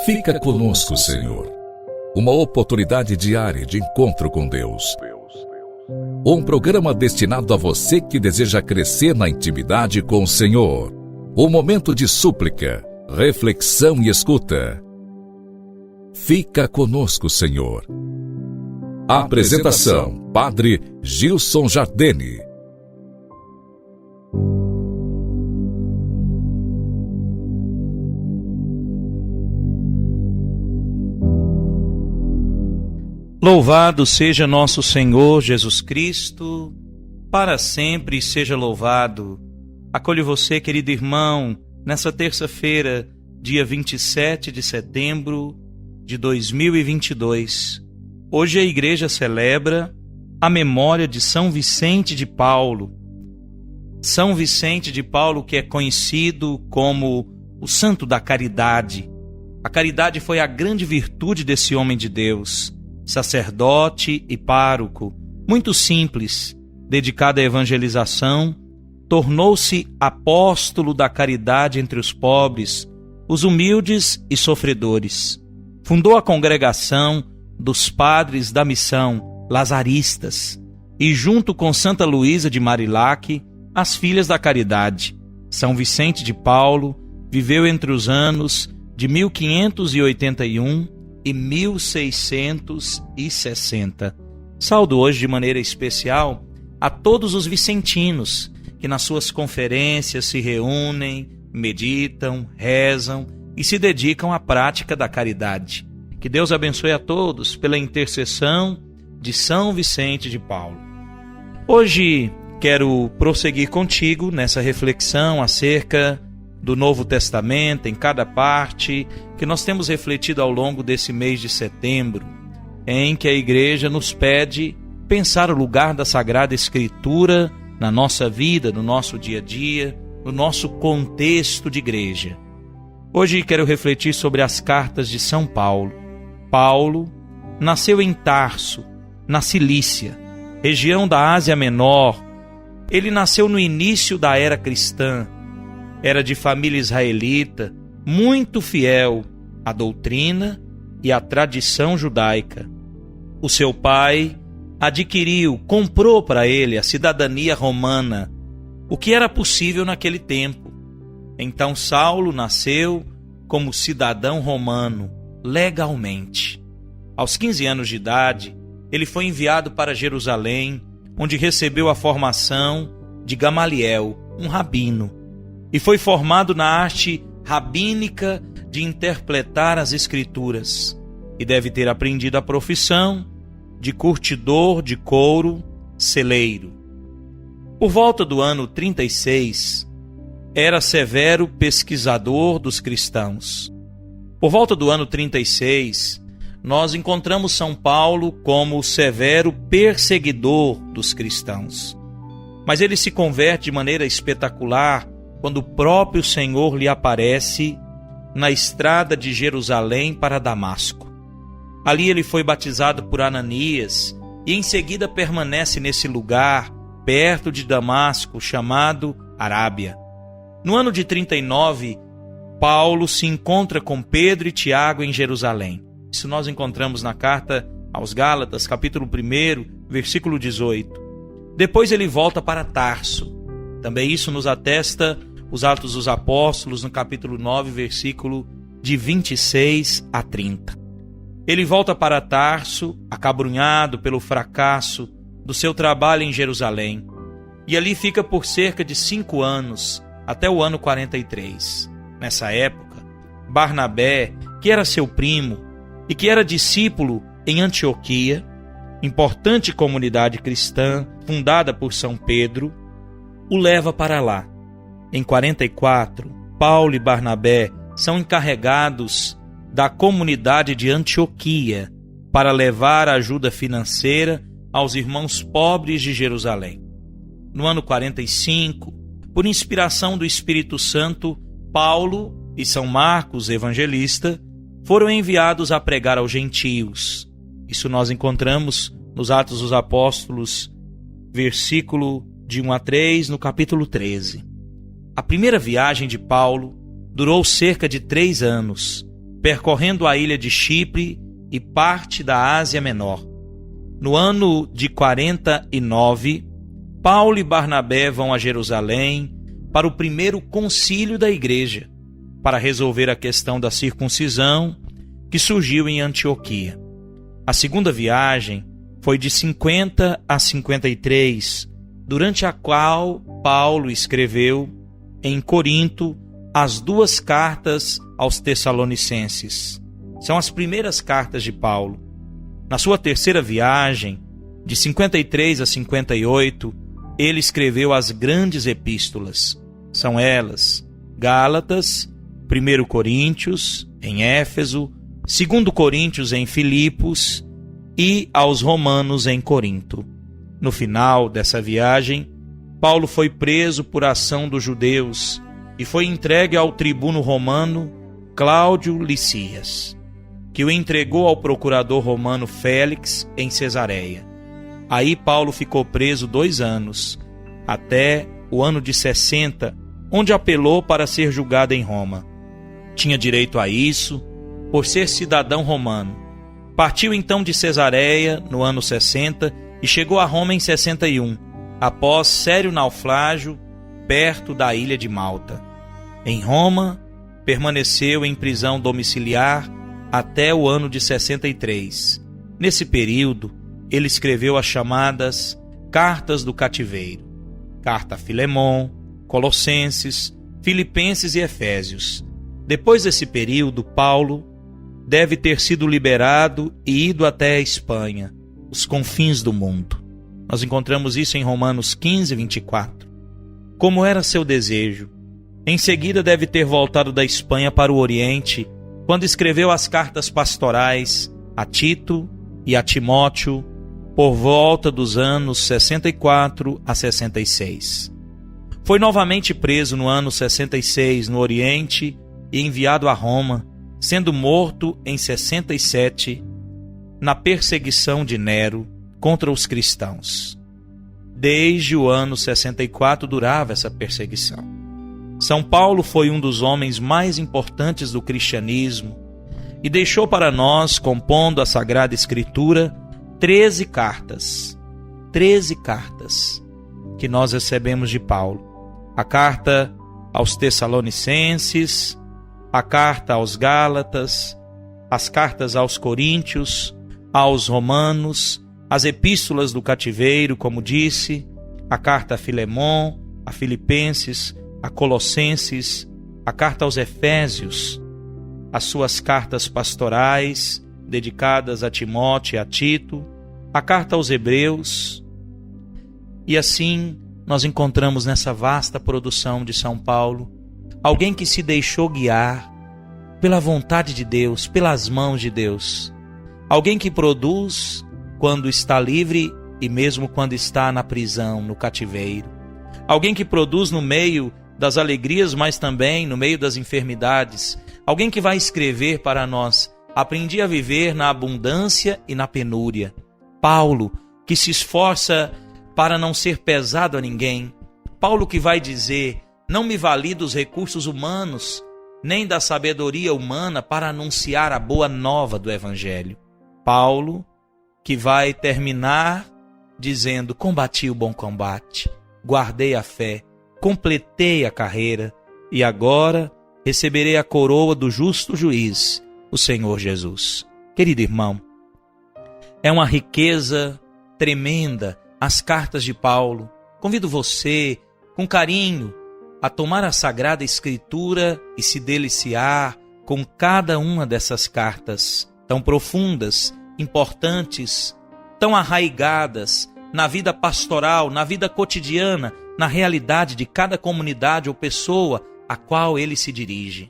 Fica conosco, Senhor. Uma oportunidade diária de encontro com Deus. Um programa destinado a você que deseja crescer na intimidade com o Senhor. Um momento de súplica, reflexão e escuta. Fica conosco, Senhor. Apresentação: Padre Gilson Jardini. Louvado seja nosso Senhor Jesus Cristo, para sempre seja louvado. Acolho você, querido irmão, nessa terça-feira, dia 27 de setembro de 2022. Hoje a igreja celebra a memória de São Vicente de Paulo. São Vicente de Paulo, que é conhecido como o santo da caridade. A caridade foi a grande virtude desse homem de Deus, sacerdote e pároco, muito simples, dedicado à evangelização, tornou-se apóstolo da caridade entre os pobres, os humildes e sofredores. Fundou a congregação dos padres da missão, lazaristas, e junto com Santa Luísa de Marilac, as Filhas da Caridade. São Vicente de Paulo viveu entre os anos de 1581 e 1660. Saúdo hoje de maneira especial a todos os vicentinos que nas suas conferências se reúnem, meditam, rezam e se dedicam à prática da caridade. Que Deus abençoe a todos pela intercessão de São Vicente de Paulo. Hoje quero prosseguir contigo nessa reflexão acerca do Novo Testamento, em cada parte, que nós temos refletido ao longo desse mês de setembro, em que a Igreja nos pede pensar o lugar da Sagrada Escritura na nossa vida, no nosso dia a dia, no nosso contexto de igreja. Hoje quero refletir sobre as cartas de São Paulo. Paulo nasceu em Tarso, na Cilícia, região da Ásia Menor. Ele nasceu no início da era cristã. Era de família israelita, muito fiel à doutrina e à tradição judaica. O seu pai comprou para ele a cidadania romana, o que era possível naquele tempo. Então Saulo nasceu como cidadão romano, legalmente. Aos 15 anos de idade, ele foi enviado para Jerusalém, onde recebeu a formação de Gamaliel, um rabino, e foi formado na arte rabínica de interpretar as Escrituras, e deve ter aprendido a profissão de curtidor de couro, celeiro. Por volta do ano 36, era severo pesquisador dos cristãos. Por volta do ano 36, nós encontramos São Paulo como severo perseguidor dos cristãos. Mas ele se converte de maneira espetacular quando o próprio Senhor lhe aparece na estrada de Jerusalém para Damasco. Ali ele foi batizado por Ananias e em seguida permanece nesse lugar, perto de Damasco, chamado Arábia. No ano de 39, Paulo se encontra com Pedro e Tiago em Jerusalém. Isso nós encontramos na carta aos Gálatas, capítulo 1, versículo 18. Depois ele volta para Tarso. Também isso nos atesta os Atos dos Apóstolos, no capítulo 9, versículo de 26 a 30. Ele volta para Tarso, acabrunhado pelo fracasso do seu trabalho em Jerusalém, e ali fica por cerca de 5 anos, até o ano 43. Nessa época, Barnabé, que era seu primo e que era discípulo em Antioquia, importante comunidade cristã fundada por São Pedro, o leva para lá. Em 44, Paulo e Barnabé são encarregados da comunidade de Antioquia para levar ajuda financeira aos irmãos pobres de Jerusalém. No ano 45, por inspiração do Espírito Santo, Paulo e São Marcos, evangelista, foram enviados a pregar aos gentios. Isso nós encontramos nos Atos dos Apóstolos, versículo de 1 a 3, no capítulo 13. A primeira viagem de Paulo durou cerca de 3 anos, percorrendo a ilha de Chipre e parte da Ásia Menor. No ano de 49, Paulo e Barnabé vão a Jerusalém para o primeiro concílio da igreja, para resolver a questão da circuncisão que surgiu em Antioquia. A segunda viagem foi de 50 a 53, durante a qual Paulo escreveu em Corinto as 2 cartas aos Tessalonicenses. São as primeiras cartas de Paulo. Na sua terceira viagem, de 53 a 58, ele escreveu as grandes epístolas. São elas: Gálatas, 1 Coríntios, em Éfeso, 2 Coríntios, em Filipos, e aos Romanos, em Corinto. No final dessa viagem, Paulo foi preso por ação dos judeus e foi entregue ao tribuno romano Cláudio Licias, que o entregou ao procurador romano Félix em Cesareia. Aí Paulo ficou preso 2 anos, até o ano de 60, onde apelou para ser julgado em Roma. Tinha direito a isso por ser cidadão romano. Partiu então de Cesareia no ano 60 e chegou a Roma em 61, após sério naufrágio perto da ilha de Malta. Em Roma, permaneceu em prisão domiciliar até o ano de 63. Nesse período, ele escreveu as chamadas Cartas do Cativeiro: Carta a Filemon, Colossenses, Filipenses e Efésios. Depois desse período, Paulo deve ter sido liberado e ido até a Espanha, os confins do mundo. Nós encontramos isso em Romanos 15, 24. Como era seu desejo. Em seguida deve ter voltado da Espanha para o Oriente, quando escreveu as cartas pastorais a Tito e a Timóteo, por volta dos anos 64 a 66. Foi novamente preso no ano 66 no Oriente e enviado a Roma, sendo morto em 67 na perseguição de Nero contra os cristãos. Desde o ano 64 durava essa perseguição. São Paulo foi um dos homens mais importantes do cristianismo e deixou para nós, compondo a Sagrada Escritura, 13 cartas. 13 cartas que nós recebemos de Paulo. A carta aos Tessalonicenses, a carta aos Gálatas, as cartas aos Coríntios, aos Romanos, as epístolas do cativeiro, como disse, a carta a Filemon, a Filipenses, a Colossenses, a carta aos Efésios, as suas cartas pastorais, dedicadas a Timóteo e a Tito, a carta aos Hebreus. E assim nós encontramos nessa vasta produção de São Paulo alguém que se deixou guiar pela vontade de Deus, pelas mãos de Deus. Alguém que produz quando está livre e mesmo quando está na prisão, no cativeiro. Alguém que produz no meio das alegrias, mas também no meio das enfermidades. Alguém que vai escrever para nós: aprendi a viver na abundância e na penúria. Paulo, que se esforça para não ser pesado a ninguém. Paulo que vai dizer: não me vali dos recursos humanos, nem da sabedoria humana para anunciar a boa nova do Evangelho. Paulo, que vai terminar dizendo: combati o bom combate, guardei a fé, completei a carreira e agora receberei a coroa do justo juiz, o Senhor Jesus. Querido irmão, é uma riqueza tremenda as cartas de Paulo. Convido você, com carinho, a tomar a Sagrada Escritura e se deliciar com cada uma dessas cartas tão profundas, importantes, tão arraigadas na vida pastoral, na vida cotidiana, na realidade de cada comunidade ou pessoa a qual ele se dirige.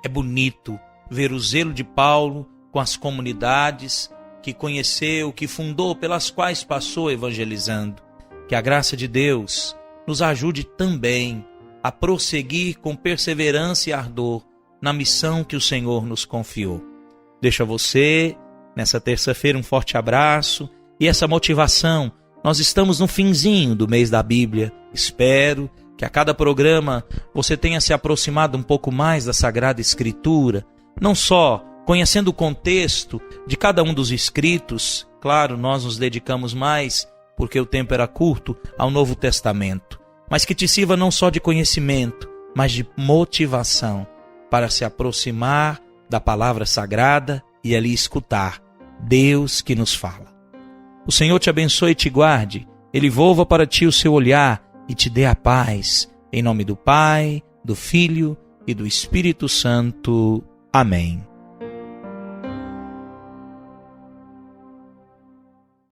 É bonito ver o zelo de Paulo com as comunidades que conheceu, que fundou, pelas quais passou evangelizando. Que a graça de Deus nos ajude também a prosseguir com perseverança e ardor na missão que o Senhor nos confiou. Deixo a você, nessa terça-feira, um forte abraço e essa motivação. Nós estamos no finzinho do mês da Bíblia. Espero que a cada programa você tenha se aproximado um pouco mais da Sagrada Escritura, não só conhecendo o contexto de cada um dos escritos. Claro, nós nos dedicamos mais, porque o tempo era curto, ao Novo Testamento, mas que te sirva não só de conhecimento, mas de motivação para se aproximar da palavra sagrada e ali escutar Deus que nos fala. O Senhor te abençoe e te guarde, Ele volva para ti o seu olhar e te dê a paz. Em nome do Pai, do Filho e do Espírito Santo. Amém.